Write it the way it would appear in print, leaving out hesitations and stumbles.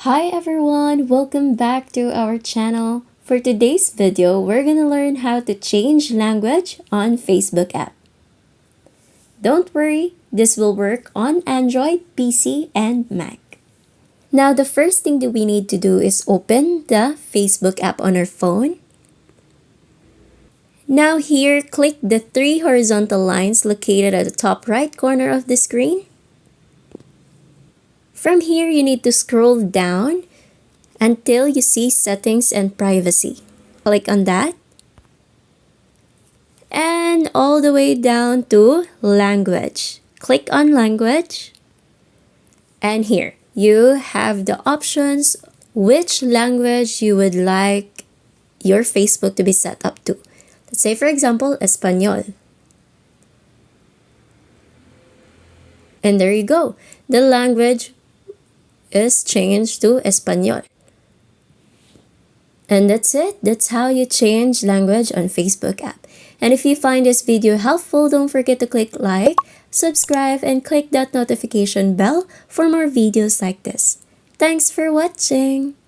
Hi everyone, welcome back to our channel. For today's video, we're gonna learn how to change language on Facebook app. Don't worry, this will work on Android, PC, and Mac. Now, the first thing that we need to do is open the Facebook app on our phone. Now here, click the three horizontal lines located at the top right corner of the screen. From here, you need to scroll down until you see Settings and Privacy. Click on that. And all the way down to Language. Click on Language. And here, you have the options which language you would like your Facebook to be set up to. Let's say, for example, Espanol. And there you go. The language is changed to Espanol. And that's it. That's how you change language on Facebook app. And if you find this video helpful, don't forget to click like, subscribe, and click that notification bell for more videos like this. Thanks for watching!